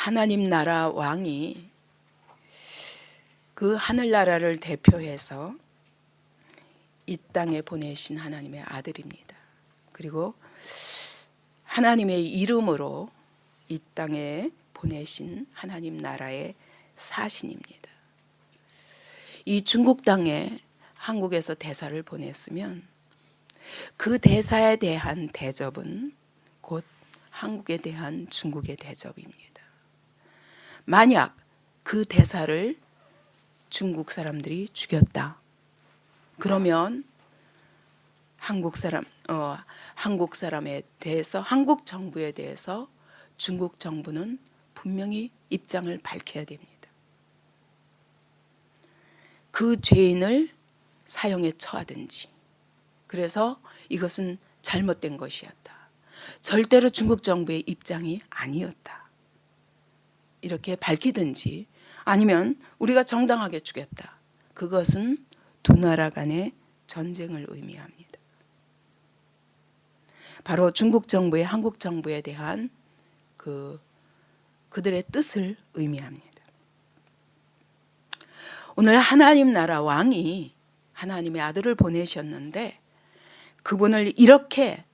하나님 나라 왕이 그 하늘나라를 대표해서 이 땅에 보내신 하나님의 아들입니다. 그리고 하나님의 이름으로 이 땅에 보내신 하나님 나라의 사신입니다. 이 중국 땅에 한국에서 대사를 보냈으면 그 대사에 대한 대접은 곧 한국에 대한 중국의 대접입니다. 만약 그 대사를 중국 사람들이 죽였다. 그러면 한국 사람에 대해서, 한국 정부에 대해서 중국 정부는 분명히 입장을 밝혀야 됩니다. 그 죄인을 사형에 처하든지. 그래서 이것은 잘못된 것이었다. 절대로 중국 정부의 입장이 아니었다. 이렇게 밝히든지, 아니면 우리가 정당하게 죽였다. 그것은 두 나라 간의 전쟁을 의미합니다. 바로 중국 정부의 한국 정부에 대한 그들의 뜻을 의미합니다. 오늘 하나님 나라 왕이 하나님의 아들을 보내셨는데 그분을 이렇게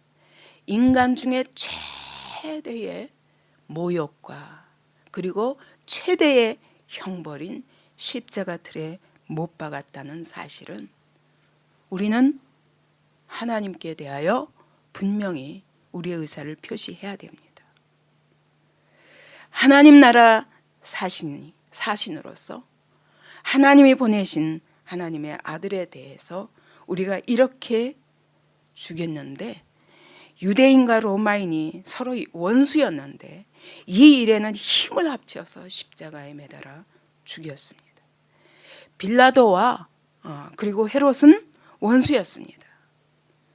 인간 중에 최대의 모욕과 그리고 최대의 형벌인 십자가 틀에 못 박았다는 사실은 우리는 하나님께 대하여 분명히 우리의 의사를 표시해야 됩니다. 하나님 나라 사신으로서 하나님이 보내신 하나님의 아들에 대해서 우리가 이렇게 죽였는데, 유대인과 로마인이 서로 원수였는데 이 일에는 힘을 합쳐서 십자가에 매달아 죽였습니다. 빌라도와 그리고 헤롯은 원수였습니다.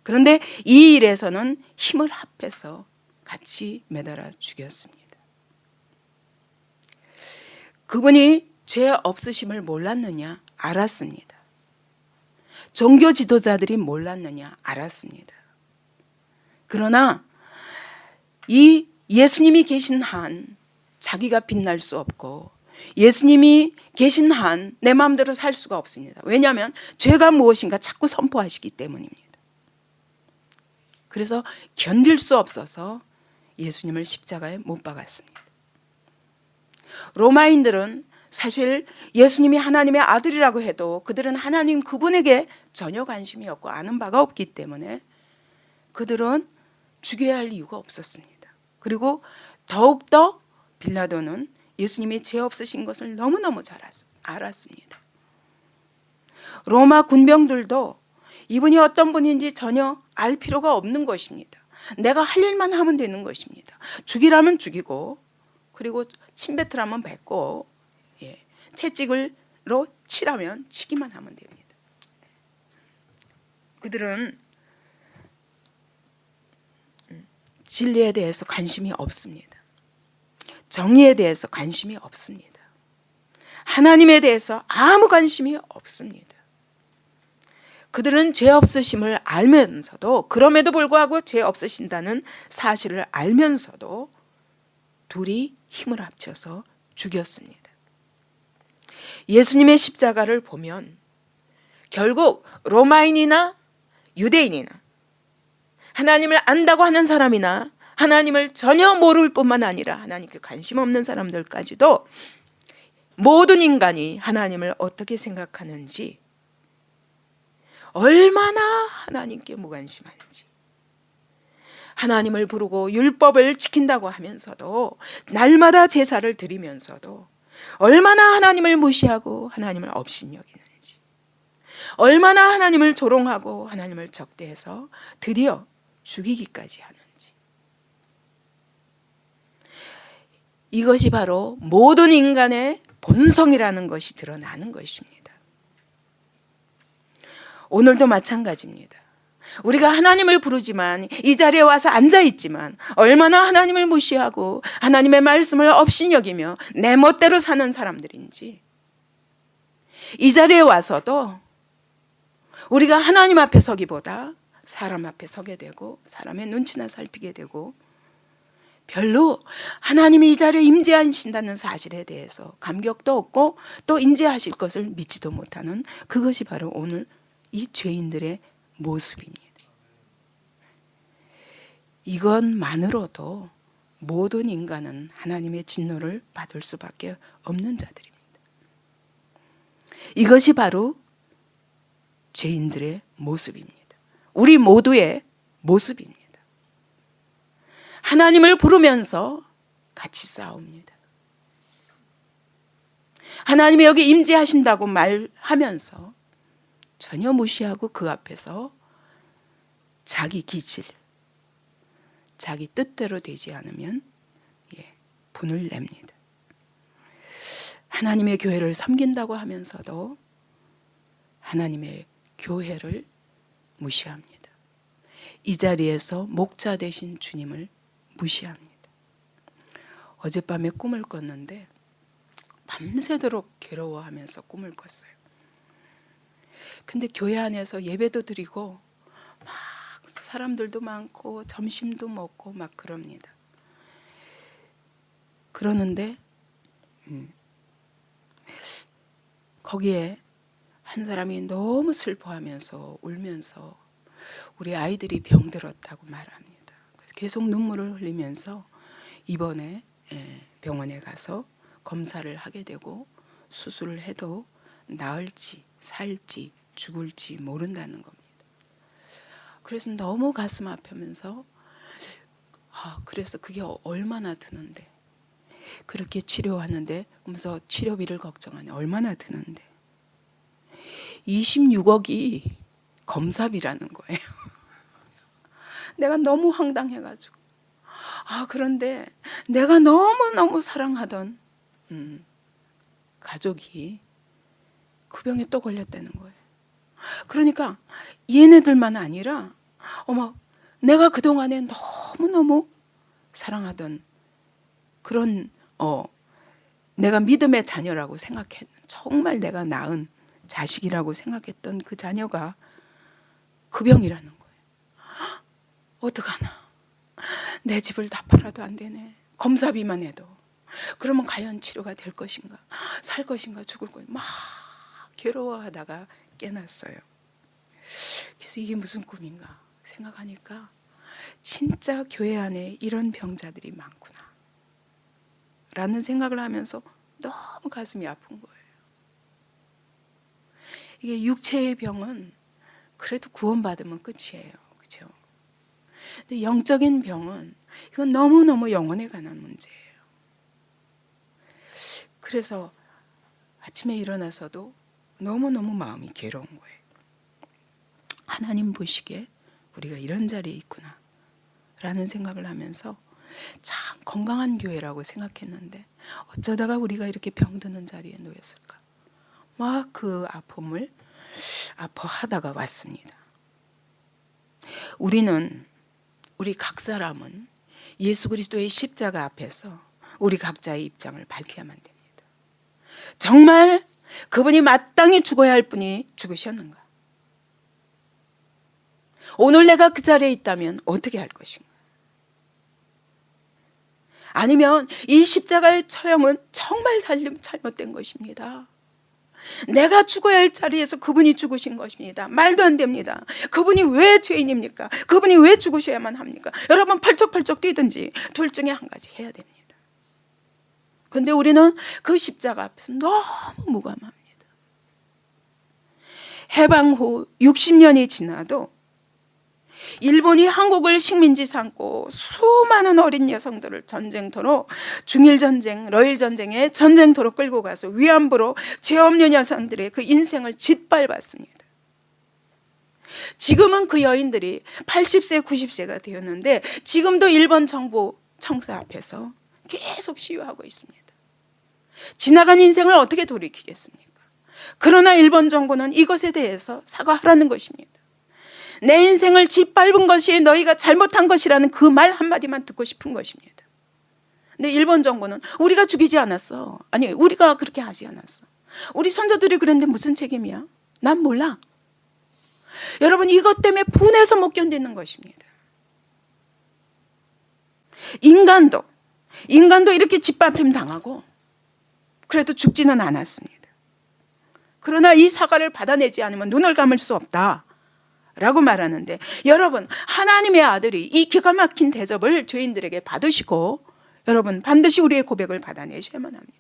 그런데 이 일에서는 힘을 합해서 같이 매달아 죽였습니다. 그분이 죄 없으심을 몰랐느냐? 알았습니다. 종교 지도자들이 몰랐느냐? 알았습니다. 그러나 이 예수님이 계신 한 자기가 빛날 수 없고, 예수님이 계신 한 내 마음대로 살 수가 없습니다. 왜냐하면 죄가 무엇인가 자꾸 선포하시기 때문입니다. 그래서 견딜 수 없어서 예수님을 십자가에 못 박았습니다. 로마인들은 사실 예수님이 하나님의 아들이라고 해도 그들은 하나님 그분에게 전혀 관심이 없고 아는 바가 없기 때문에 그들은 죽여야 할 이유가 없었습니다. 그리고 더욱더 빌라도는 예수님이 죄 없으신 것을 너무너무 잘 알았습니다. 로마 군병들도 이분이 어떤 분인지 전혀 알 필요가 없는 것입니다. 내가 할 일만 하면 되는 것입니다. 죽이라면 죽이고, 그리고 침뱉으라면 뱉고, 채찍으로 치라면 치기만 하면 됩니다. 그들은 진리에 대해서 관심이 없습니다. 정의에 대해서 관심이 없습니다. 하나님에 대해서 아무 관심이 없습니다. 그들은 죄 없으심을 알면서도, 그럼에도 불구하고 죄 없으신다는 사실을 알면서도 둘이 힘을 합쳐서 죽였습니다. 예수님의 십자가를 보면 결국 로마인이나 유대인이나 하나님을 안다고 하는 사람이나 하나님을 전혀 모를 뿐만 아니라 하나님께 관심 없는 사람들까지도 모든 인간이 하나님을 어떻게 생각하는지, 얼마나 하나님께 무관심한지, 하나님을 부르고 율법을 지킨다고 하면서도 날마다 제사를 드리면서도 얼마나 하나님을 무시하고 하나님을 업신여기는지, 얼마나 하나님을 조롱하고 하나님을 적대해서 드디어 죽이기까지 하는지, 이것이 바로 모든 인간의 본성이라는 것이 드러나는 것입니다. 오늘도 마찬가지입니다. 우리가 하나님을 부르지만, 이 자리에 와서 앉아있지만 얼마나 하나님을 무시하고 하나님의 말씀을 업신여기며 내 멋대로 사는 사람들인지, 이 자리에 와서도 우리가 하나님 앞에 서기보다 사람 앞에 서게 되고 사람의 눈치나 살피게 되고 별로 하나님이 이 자리에 임재하신다는 사실에 대해서 감격도 없고 또 임재하실 것을 믿지도 못하는 그것이 바로 오늘 이 죄인들의 모습입니다. 이것만으로도 모든 인간은 하나님의 진노를 받을 수밖에 없는 자들입니다. 이것이 바로 죄인들의 모습입니다. 우리 모두의 모습입니다. 하나님을 부르면서 같이 싸웁니다. 하나님이 여기 임재하신다고 말하면서 전혀 무시하고 그 앞에서 자기 기질, 자기 뜻대로 되지 않으면 분을 냅니다. 하나님의 교회를 섬긴다고 하면서도 하나님의 교회를 무시합니다. 이 자리에서 목자 되신 주님을 무시합니다. 어젯밤에 꿈을 꿨는데 밤새도록 괴로워하면서 꿈을 꿨어요. 근데 교회 안에서 예배도 드리고 막 사람들도 많고 점심도 먹고 막 그럽니다. 그러는데 거기에 한 사람이 너무 슬퍼하면서 울면서 우리 아이들이 병들었다고 말합니다. 그래서 계속 눈물을 흘리면서 이번에 병원에 가서 검사를 하게 되고 수술을 해도 나을지 살지 죽을지 모른다는 겁니다. 그래서 너무 가슴 아프면서 그래서 그게 얼마나 드는데 그렇게 치료하는데 하면서 치료비를 걱정하네. 얼마나 드는데 26억이 검사비라는 거예요. 내가 너무 황당해가지고 그런데 내가 너무너무 사랑하던 가족이 그 병에 또 걸렸다는 거예요. 그러니까 얘네들만 아니라 내가 그동안에 너무너무 사랑하던 그런 내가 믿음의 자녀라고 생각했던 정말 내가 낳은 자식이라고 생각했던 그 자녀가 그 병이라는 거예요. 어떡하나. 내 집을 다 팔아도 안 되네. 검사비만 해도. 그러면 과연 치료가 될 것인가? 살 것인가? 죽을 것인가? 막 괴로워하다가 깨났어요. 그래서 이게 무슨 꿈인가 생각하니까 진짜 교회 안에 이런 병자들이 많구나 라는 생각을 하면서 너무 가슴이 아픈 거예요. 이게 육체의 병은 그래도 구원받으면 끝이에요. 그렇죠? 근데 영적인 병은 이건 너무너무 영혼에 관한 문제예요. 그래서 아침에 일어나서도 너무너무 마음이 괴로운 거예요. 하나님 보시기에 우리가 이런 자리에 있구나 라는 생각을 하면서 참 건강한 교회라고 생각했는데 어쩌다가 우리가 이렇게 병드는 자리에 놓였을까. 막 그 아픔을 아파하다가 왔습니다. 우리 각 사람은 예수 그리스도의 십자가 앞에서 우리 각자의 입장을 밝혀야만 됩니다. 정말 그분이 마땅히 죽어야 할 분이 죽으셨는가? 오늘 내가 그 자리에 있다면 어떻게 할 것인가? 아니면 이 십자가의 처형은 정말 잘못된 것입니다. 내가 죽어야 할 자리에서 그분이 죽으신 것입니다. 말도 안 됩니다. 그분이 왜 죄인입니까? 그분이 왜 죽으셔야만 합니까? 여러분 펄쩍펄쩍 뛰든지 둘 중에 한 가지 해야 됩니다. 그런데 우리는 그 십자가 앞에서 너무 무감합니다. 해방 후 60년이 지나도 일본이 한국을 식민지 삼고 수많은 어린 여성들을 전쟁터로 중일전쟁, 러일전쟁의 전쟁터로 끌고 가서 위안부로 죄 없는 여성들의 그 인생을 짓밟았습니다. 지금은 그 여인들이 80세, 90세가 되었는데 지금도 일본 정부 청사 앞에서 계속 시위하고 있습니다. 지나간 인생을 어떻게 돌이키겠습니까? 그러나 일본 정부는 이것에 대해서 사과하라는 것입니다. 내 인생을 짓밟은 것이 너희가 잘못한 것이라는 그 말 한마디만 듣고 싶은 것입니다. 근데 일본 정부는 우리가 죽이지 않았어. 아니 우리가 그렇게 하지 않았어. 우리 선조들이 그랬는데 무슨 책임이야? 난 몰라. 여러분 이것 때문에 분해서 못 견디는 것입니다. 인간도 이렇게 짓밟힘 당하고 그래도 죽지는 않았습니다. 그러나 이 사과를 받아내지 않으면 눈을 감을 수 없다 라고 말하는데, 여러분, 하나님의 아들이 이 기가 막힌 대접을 죄인들에게 받으시고 여러분 반드시 우리의 고백을 받아내셔야만 합니다.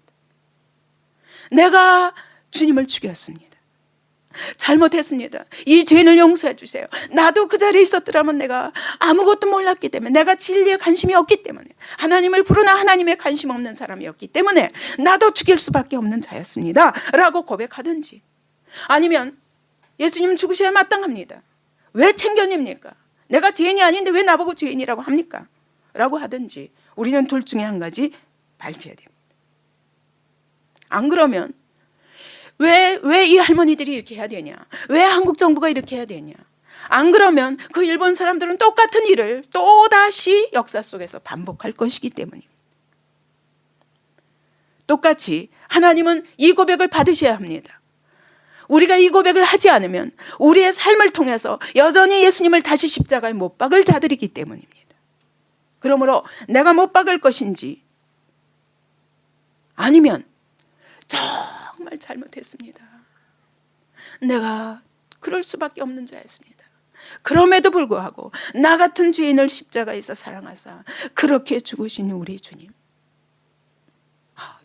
내가 주님을 죽였습니다. 잘못했습니다. 이 죄인을 용서해 주세요. 나도 그 자리에 있었더라면 내가 아무것도 몰랐기 때문에, 내가 진리에 관심이 없기 때문에, 하나님을 부르나 하나님에 관심 없는 사람이었기 때문에 나도 죽일 수밖에 없는 자였습니다 라고 고백하든지, 아니면 예수님 죽으셔야 마땅합니다. 왜 챙겨냅니까? 내가 죄인이 아닌데 왜 나보고 죄인이라고 합니까? 라고 하든지, 우리는 둘 중에 한 가지 발표해야 됩니다. 안 그러면 왜 이 할머니들이 이렇게 해야 되냐? 왜 한국 정부가 이렇게 해야 되냐? 안 그러면 그 일본 사람들은 똑같은 일을 또다시 역사 속에서 반복할 것이기 때문입니다. 똑같이 하나님은 이 고백을 받으셔야 합니다. 우리가 이 고백을 하지 않으면 우리의 삶을 통해서 여전히 예수님을 다시 십자가에 못 박을 자들이기 때문입니다. 그러므로 내가 못 박을 것인지, 아니면 정말 잘못했습니다, 내가 그럴 수밖에 없는 자였습니다, 그럼에도 불구하고 나 같은 죄인을 십자가에서 사랑하사 그렇게 죽으신 우리 주님,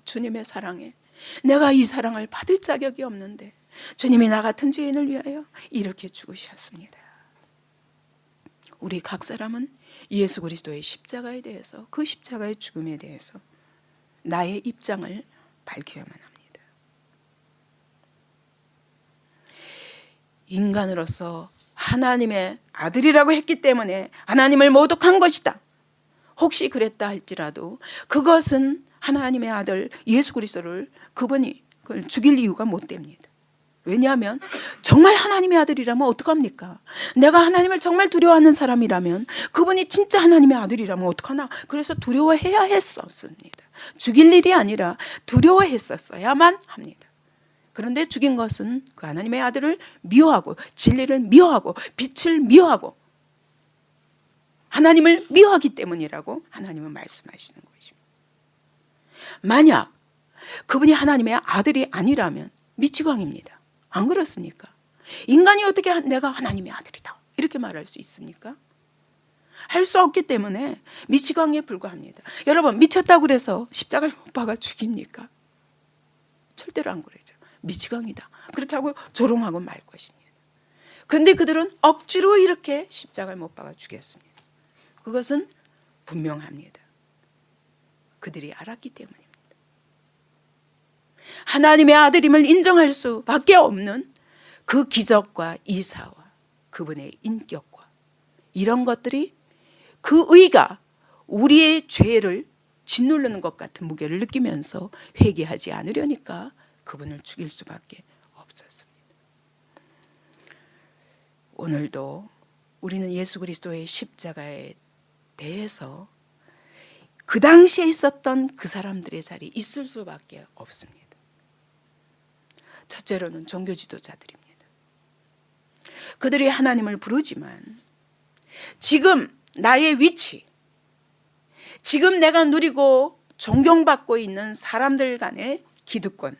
주님의 사랑에 내가 이 사랑을 받을 자격이 없는데 주님이 나 같은 죄인을 위하여 이렇게 죽으셨습니다. 우리 각 사람은 예수 그리스도의 십자가에 대해서, 그 십자가의 죽음에 대해서 나의 입장을 밝혀야만 합니다. 인간으로서 하나님의 아들이라고 했기 때문에 하나님을 모독한 것이다, 혹시 그랬다 할지라도 그것은 하나님의 아들 예수 그리스도를, 그분이 그걸 죽일 이유가 못 됩니다. 왜냐하면 정말 하나님의 아들이라면 어떡합니까? 내가 하나님을 정말 두려워하는 사람이라면, 그분이 진짜 하나님의 아들이라면 어떡하나? 그래서 두려워해야 했었습니다. 죽일 일이 아니라 두려워했었어야만 합니다. 그런데 죽인 것은 그 하나님의 아들을 미워하고, 진리를 미워하고, 빛을 미워하고, 하나님을 미워하기 때문이라고 하나님은 말씀하시는 것입니다. 만약 그분이 하나님의 아들이 아니라면 미치광입니다. 안 그렇습니까? 인간이 어떻게 내가 하나님의 아들이다 이렇게 말할 수 있습니까? 할 수 없기 때문에 미치광이에 불과합니다. 여러분, 미쳤다고 그래서 십자가를 못 박아 죽입니까? 절대로 안 그러죠. 미치광이다 그렇게 하고 조롱하고 말 것입니다. 그런데 그들은 억지로 이렇게 십자가를 못 박아 죽였습니다. 그것은 분명합니다. 그들이 알았기 때문입니다. 하나님의 아들임을 인정할 수밖에 없는 그 기적과 이사와 그분의 인격과 이런 것들이, 그 의가 우리의 죄를 짓누르는 것 같은 무게를 느끼면서 회개하지 않으려니까 그분을 죽일 수밖에 없었습니다. 오늘도 우리는 예수 그리스도의 십자가에 대해서 그 당시에 있었던 그 사람들의 자리에 있을 수밖에 없습니다. 첫째로는 종교 지도자들입니다. 그들이 하나님을 부르지만 지금 나의 위치, 지금 내가 누리고 존경받고 있는 사람들 간의 기득권,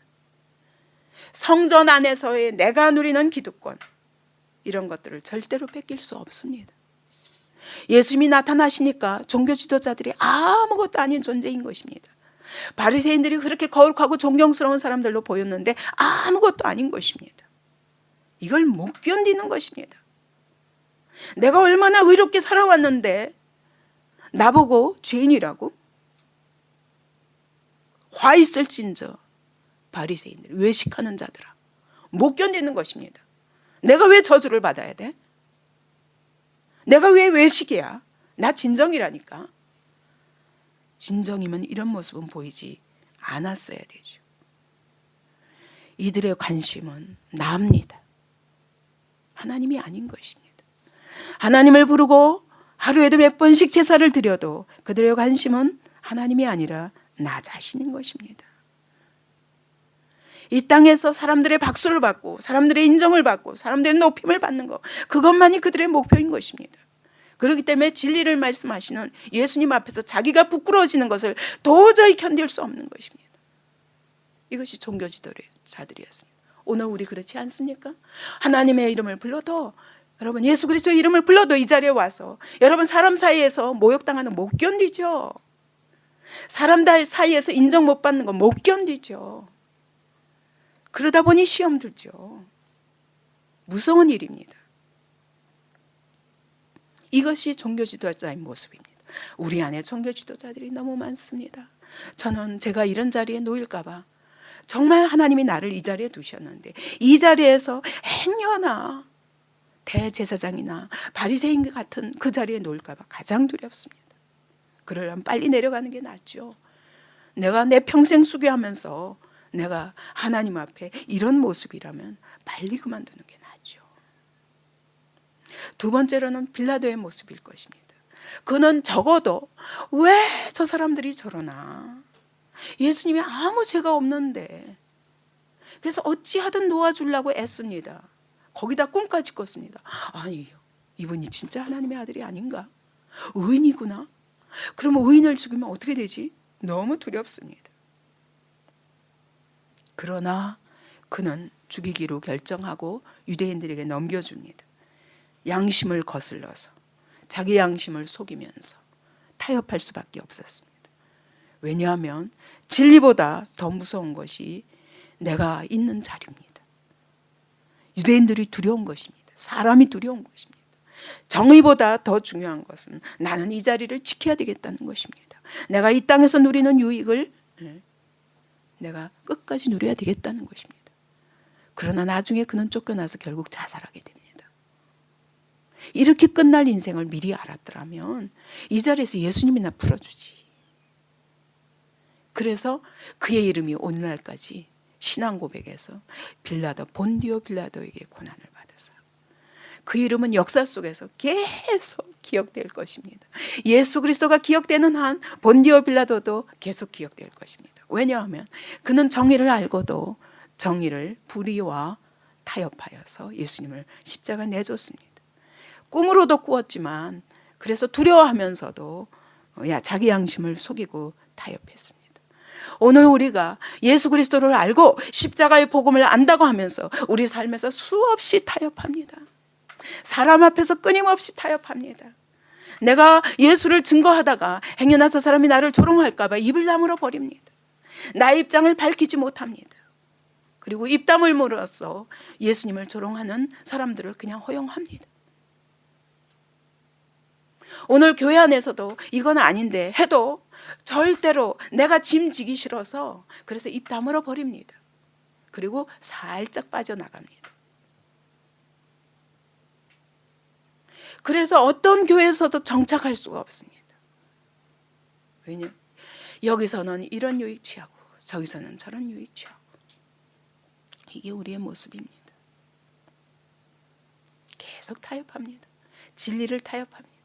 성전 안에서의 내가 누리는 기득권, 이런 것들을 절대로 뺏길 수 없습니다. 예수님이 나타나시니까 종교 지도자들이 아무것도 아닌 존재인 것입니다. 바리새인들이 그렇게 거룩하고 존경스러운 사람들로 보였는데 아무것도 아닌 것입니다. 이걸 못 견디는 것입니다. 내가 얼마나 의롭게 살아왔는데 나보고 죄인이라고? 화 있을진저 바리새인들, 외식하는 자들아, 못 견디는 것입니다. 내가 왜 저주를 받아야 돼? 내가 왜 외식이야? 나 진정이라니까. 진정이면 이런 모습은 보이지 않았어야 되죠. 이들의 관심은 나입니다. 하나님이 아닌 것입니다. 하나님을 부르고 하루에도 몇 번씩 제사를 드려도 그들의 관심은 하나님이 아니라 나 자신인 것입니다. 이 땅에서 사람들의 박수를 받고 사람들의 인정을 받고 사람들의 높임을 받는 것, 그것만이 그들의 목표인 것입니다. 그렇기 때문에 진리를 말씀하시는 예수님 앞에서 자기가 부끄러워지는 것을 도저히 견딜 수 없는 것입니다. 이것이 종교 지도자들이었습니다. 오늘 우리 그렇지 않습니까? 하나님의 이름을 불러도, 여러분 예수 그리스도의 이름을 불러도 이 자리에 와서 여러분 사람 사이에서 모욕당하는 못 견디죠. 사람들 사이에서 인정 못 받는 거 못 견디죠. 그러다 보니 시험 들죠. 무서운 일입니다. 이것이 종교 지도자의 모습입니다. 우리 안에 종교 지도자들이 너무 많습니다. 저는 제가 이런 자리에 놓일까 봐 정말 하나님이 나를 이 자리에 두셨는데 이 자리에서 행여나 대제사장이나 바리새인 같은 그 자리에 놓일까 봐 가장 두렵습니다. 그러려면 빨리 내려가는 게 낫죠. 내가 내 평생 수고하면서 내가 하나님 앞에 이런 모습이라면 빨리 그만두는 게 낫죠. 두 번째로는 빌라도의 모습일 것입니다. 그는 적어도 왜 저 사람들이 저러나, 예수님이 아무 죄가 없는데, 그래서 어찌하든 놓아주려고 애씁니다. 거기다 꿈까지 꿨습니다. 아니, 이분이 진짜 하나님의 아들이 아닌가? 의인이구나. 그러면 의인을 죽이면 어떻게 되지? 너무 두렵습니다. 그러나 그는 죽이기로 결정하고 유대인들에게 넘겨줍니다. 양심을 거슬러서, 자기 양심을 속이면서 타협할 수밖에 없었습니다. 왜냐하면 진리보다 더 무서운 것이 내가 있는 자리입니다. 유대인들이 두려운 것입니다. 사람이 두려운 것입니다. 정의보다 더 중요한 것은 나는 이 자리를 지켜야 되겠다는 것입니다. 내가 이 땅에서 누리는 유익을 내가 끝까지 누려야 되겠다는 것입니다. 그러나 나중에 그는 쫓겨나서 결국 자살하게 됩니다. 이렇게 끝날 인생을 미리 알았더라면 이 자리에서 예수님이나 풀어주지. 그래서 그의 이름이 오늘날까지 신앙 고백에서 빌라도, 본디오 빌라도에게 고난을 받아서 그 이름은 역사 속에서 계속 기억될 것입니다. 예수 그리스도가 기억되는 한 본디오 빌라도도 계속 기억될 것입니다. 왜냐하면 그는 정의를 알고도 정의를 불의와 타협하여서 예수님을 십자가에 내줬습니다. 꿈으로도 꾸었지만 그래서 두려워하면서도 자기 양심을 속이고 타협했습니다. 오늘 우리가 예수 그리스도를 알고 십자가의 복음을 안다고 하면서 우리 삶에서 수없이 타협합니다. 사람 앞에서 끊임없이 타협합니다. 내가 예수를 증거하다가 행여나 저 사람이 나를 조롱할까 봐 입을 다물어 버립니다. 나의 입장을 밝히지 못합니다. 그리고 입 다물므로써 예수님을 조롱하는 사람들을 그냥 허용합니다. 오늘 교회 안에서도 이건 아닌데 해도 절대로 내가 짐 지기 싫어서 그래서 입 다물어 버립니다. 그리고 살짝 빠져나갑니다. 그래서 어떤 교회에서도 정착할 수가 없습니다. 왜냐? 여기서는 이런 유익 취하고 저기서는 저런 유익 취하고. 이게 우리의 모습입니다. 계속 타협합니다. 진리를 타협합니다.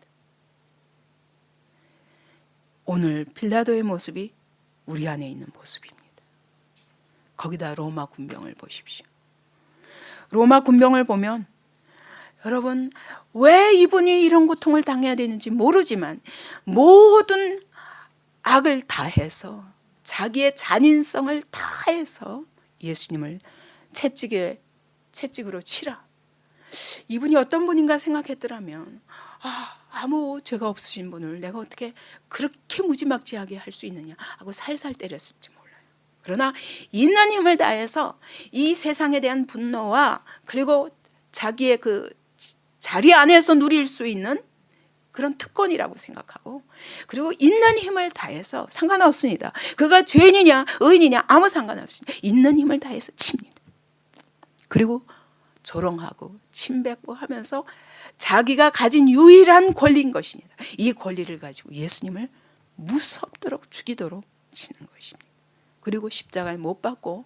오늘 빌라도의 모습이 우리 안에 있는 모습입니다. 거기다 로마 군병을 보십시오. 로마 군병을 보면 여러분 왜 이분이 이런 고통을 당해야 되는지 모르지만 모든 악을 다해서 자기의 잔인성을 다해서 예수님을 채찍으로 치라. 이분이 어떤 분인가 생각했더라면 아무 죄가 없으신 분을 내가 어떻게 그렇게 무지막지하게 할 수 있느냐 하고 살살 때렸을지 몰라요. 그러나 있는 힘을 다해서 이 세상에 대한 분노와 그리고 자기의 그 자리 안에서 누릴 수 있는 그런 특권이라고 생각하고 그리고 있는 힘을 다해서 상관없습니다. 그가 죄인이냐 의인이냐 아무 상관없습니다. 있는 힘을 다해서 칩니다. 그리고 조롱하고 침뱉고하면서 자기가 가진 유일한 권리인 것입니다. 이 권리를 가지고 예수님을 무섭도록 죽이도록 치는 것입니다. 그리고 십자가에 못 박고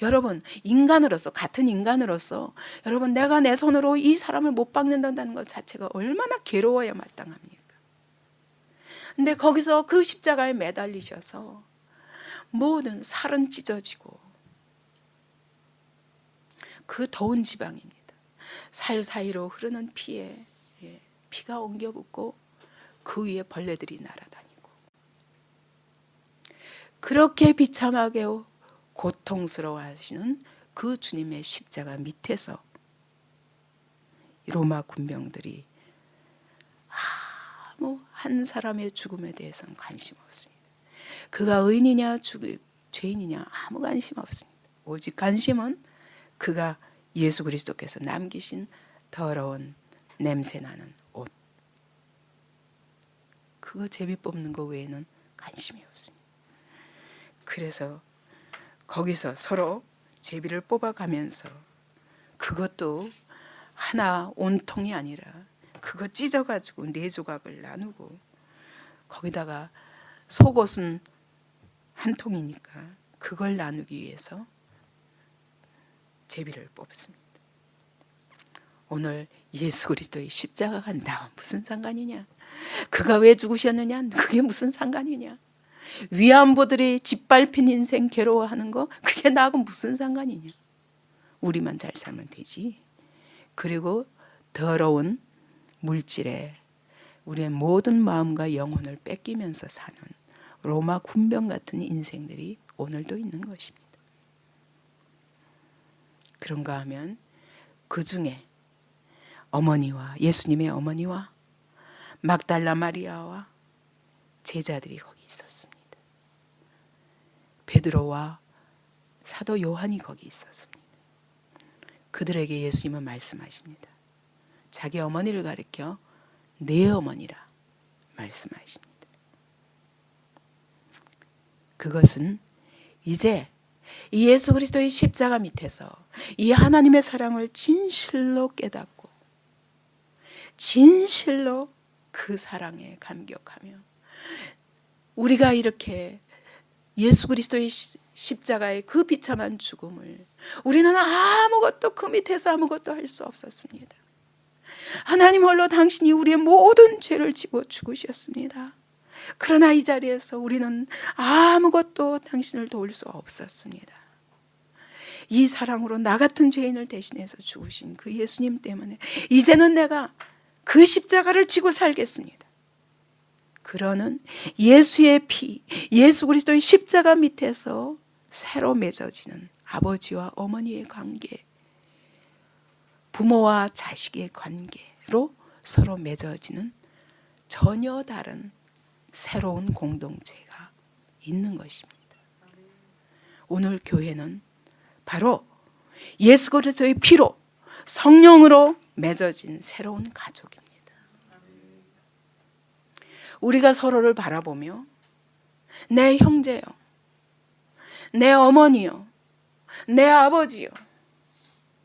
여러분 인간으로서 같은 인간으로서 여러분 내가 내 손으로 이 사람을 못 박는다는 것 자체가 얼마나 괴로워야 마땅합니까? 근데 거기서 그 십자가에 매달리셔서 모든 살은 찢어지고 그 더운 지방입니다. 살 사이로 흐르는 피에 피가 엉겨 붙고 그 위에 벌레들이 날아다니고 그렇게 비참하게 고통스러워하시는 그 주님의 십자가 밑에서 로마 군병들이 아무 한 사람의 죽음에 대해서는 관심 없습니다. 그가 의인이냐 죄인이냐 아무 관심 없습니다. 오직 관심은 그가 예수 그리스도께서 남기신 더러운 냄새나는 옷, 그거 제비 뽑는 거 외에는 관심이 없습니다. 그래서 거기서 서로 제비를 뽑아가면서 그것도 하나 온통이 아니라 그거 찢어가지고 4조각을 나누고 거기다가 속옷은 한 통이니까 그걸 나누기 위해서 제비를 뽑습니다. 오늘 예수 그리스도의 십자가가 나와 무슨 상관이냐? 그가 왜 죽으셨느냐? 그게 무슨 상관이냐? 위안부들이 짓밟힌 인생 괴로워하는 거 그게 나하고 무슨 상관이냐? 우리만 잘 살면 되지. 그리고 더러운 물질에 우리의 모든 마음과 영혼을 뺏기면서 사는 로마 군병 같은 인생들이 오늘도 있는 것입니다. 그런가 하면 그 중에 어머니와 예수님의 어머니와 막달라 마리아와 제자들이 거기 있었습니다. 베드로와 사도 요한이 거기 있었습니다. 그들에게 예수님은 말씀하십니다. 자기 어머니를 가리켜 내 어머니라 말씀하십니다. 그것은 이제 이 예수 그리스도의 십자가 밑에서 이 하나님의 사랑을 진실로 깨닫고 진실로 그 사랑에 감격하며 우리가 이렇게 예수 그리스도의 십자가의 그 비참한 죽음을 우리는 아무것도 그 밑에서 아무것도 할 수 없었습니다. 하나님 홀로 당신이 우리의 모든 죄를 지고 죽으셨습니다. 그러나 이 자리에서 우리는 아무것도 당신을 도울 수 없었습니다. 이 사랑으로 나 같은 죄인을 대신해서 죽으신 그 예수님 때문에 이제는 내가 그 십자가를 지고 살겠습니다. 그러는 예수의 피, 예수 그리스도의 십자가 밑에서 새로 맺어지는 아버지와 어머니의 관계, 부모와 자식의 관계로 서로 맺어지는 전혀 다른 새로운 공동체가 있는 것입니다. 오늘 교회는 바로 예수 그리스도의 피로 성령으로 맺어진 새로운 가족입니다. 우리가 서로를 바라보며 내 형제요, 내 어머니요, 내 아버지요,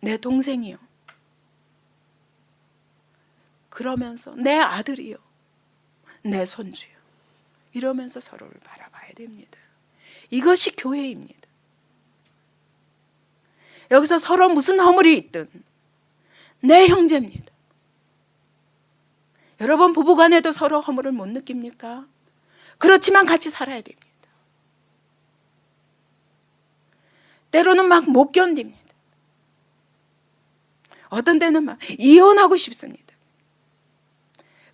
내 동생이요, 그러면서 내 아들이요, 내 손주요, 이러면서 서로를 바라봐야 됩니다. 이것이 교회입니다. 여기서 서로 무슨 허물이 있든 내 형제입니다. 여러분 부부간에도 서로 허물을 못 느낍니까? 그렇지만 같이 살아야 됩니다. 때로는 막 못 견딥니다. 어떤 때는 막 이혼하고 싶습니다.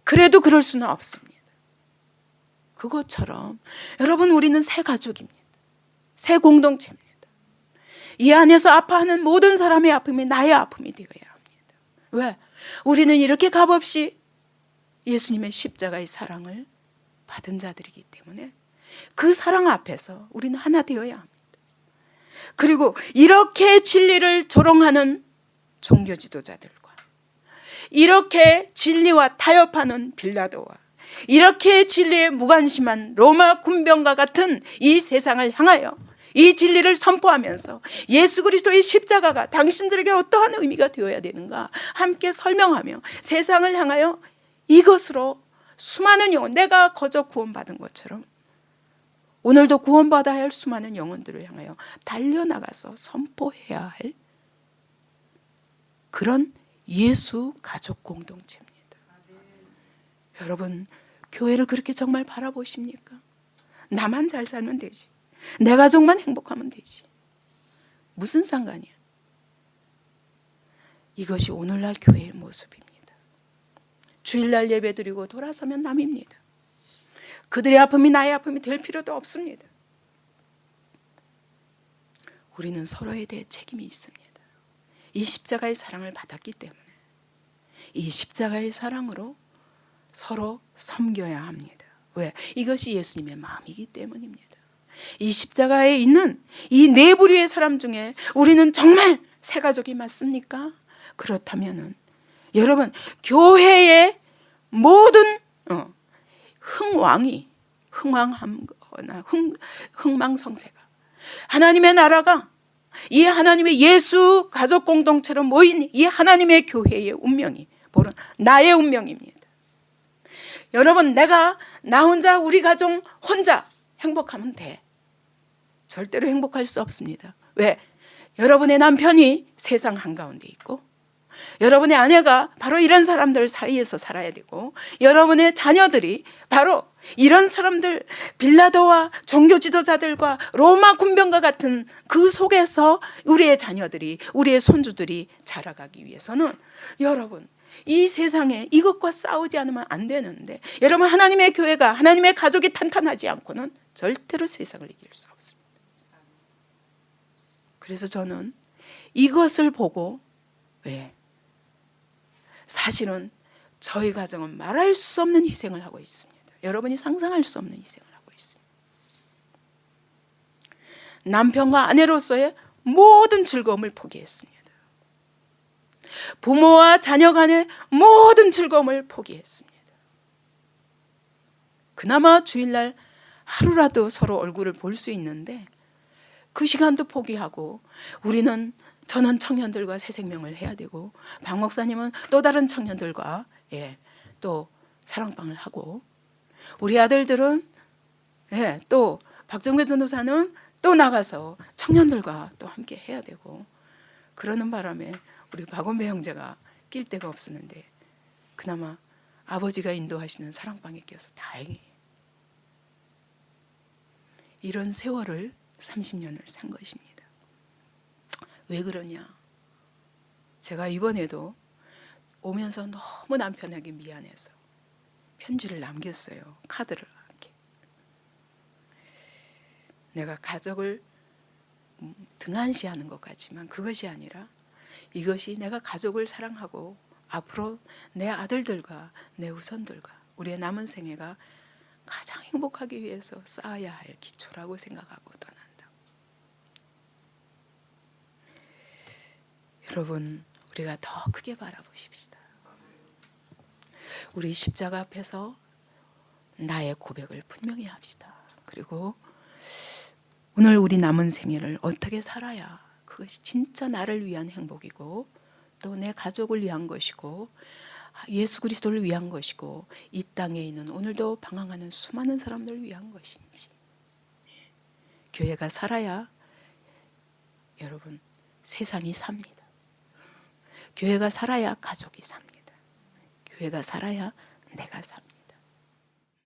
그래도 그럴 수는 없습니다. 그것처럼 여러분 우리는 새 가족입니다. 새 공동체입니다. 이 안에서 아파하는 모든 사람의 아픔이 나의 아픔이 되어야 합니다. 왜? 우리는 이렇게 값없이 예수님의 십자가의 사랑을 받은 자들이기 때문에 그 사랑 앞에서 우리는 하나 되어야 합니다. 그리고 이렇게 진리를 조롱하는 종교 지도자들과 이렇게 진리와 타협하는 빌라도와 이렇게 진리에 무관심한 로마 군병과 같은 이 세상을 향하여 이 진리를 선포하면서 예수 그리스도의 십자가가 당신들에게 어떠한 의미가 되어야 되는가 함께 설명하며 세상을 향하여 이것으로 수많은 영혼, 내가 거저 구원받은 것처럼 오늘도 구원받아야 할 수많은 영혼들을 향하여 달려나가서 선포해야 할 그런 예수 가족 공동체입니다. 여러분 교회를 그렇게 정말 바라보십니까? 나만 잘 살면 되지, 내 가족만 행복하면 되지, 무슨 상관이야? 이것이 오늘날 교회의 모습입니다. 주일날 예배드리고 돌아서면 남입니다. 그들의 아픔이 나의 아픔이 될 필요도 없습니다. 우리는 서로에 대해 책임이 있습니다. 이 십자가의 사랑을 받았기 때문에 이 십자가의 사랑으로 서로 섬겨야 합니다. 왜? 이것이 예수님의 마음이기 때문입니다. 이 십자가에 있는 이 네 부류의 사람 중에 우리는 정말 새 가족이 맞습니까? 그렇다면은 여러분, 교회의 모든 흥망성쇠가 하나님의 나라가 이 하나님의 예수 가족 공동체로 모인 이 하나님의 교회의 운명이 바로 나의 운명입니다. 여러분, 내가 나 혼자 우리 가족 혼자 행복하면 돼. 절대로 행복할 수 없습니다. 왜? 여러분의 남편이 세상 한가운데 있고 여러분의 아내가 바로 이런 사람들 사이에서 살아야 되고 여러분의 자녀들이 바로 이런 사람들 빌라도와 종교 지도자들과 로마 군병과 같은 그 속에서 우리의 자녀들이 우리의 손주들이 자라가기 위해서는 여러분 이 세상에 이것과 싸우지 않으면 안 되는데 여러분 하나님의 교회가 하나님의 가족이 탄탄하지 않고는 절대로 세상을 이길 수 없습니다. 그래서 저는 이것을 보고 사실은 저희 가정은 말할 수 없는 희생을 하고 있습니다. 여러분이 상상할 수 없는 희생을 하고 있습니다. 남편과 아내로서의 모든 즐거움을 포기했습니다. 부모와 자녀 간의 모든 즐거움을 포기했습니다. 그나마 주일날 하루라도 서로 얼굴을 볼 수 있는데 그 시간도 포기하고 저는 청년들과 새 생명을 해야 되고 박 목사님은 또 다른 청년들과 또 사랑방을 하고 우리 아들들은 또 박정배 전도사는 또 나가서 청년들과 또 함께 해야 되고 그러는 바람에 우리 박원배 형제가 낄 데가 없었는데 그나마 아버지가 인도하시는 사랑방에 껴서 다행이에요. 이런 세월을 30년을 산 것입니다. 왜 그러냐? 제가 이번에도 오면서 너무 남편에게 미안해서 편지를 남겼어요. 카드를 이렇게. 내가 가족을 등한시하는 것 같지만 그것이 아니라 이것이 내가 가족을 사랑하고 앞으로 내 아들들과 내 후손들과 우리의 남은 생애가 가장 행복하기 위해서 쌓아야 할 기초라고 생각하고 떠난다. 여러분, 우리가 더 크게 바라보십시다. 우리 십자가 앞에서 나의 고백을 분명히 합시다. 그리고 오늘 우리 남은 생애를 어떻게 살아야 그것이 진짜 나를 위한 행복이고 또 내 가족을 위한 것이고 예수 그리스도를 위한 것이고 이 땅에 있는 오늘도 방황하는 수많은 사람들을 위한 것인지 교회가 살아야 여러분 세상이 삽니다. 교회가 살아야 가족이 삽니다. 교회가 살아야 내가 삽니다.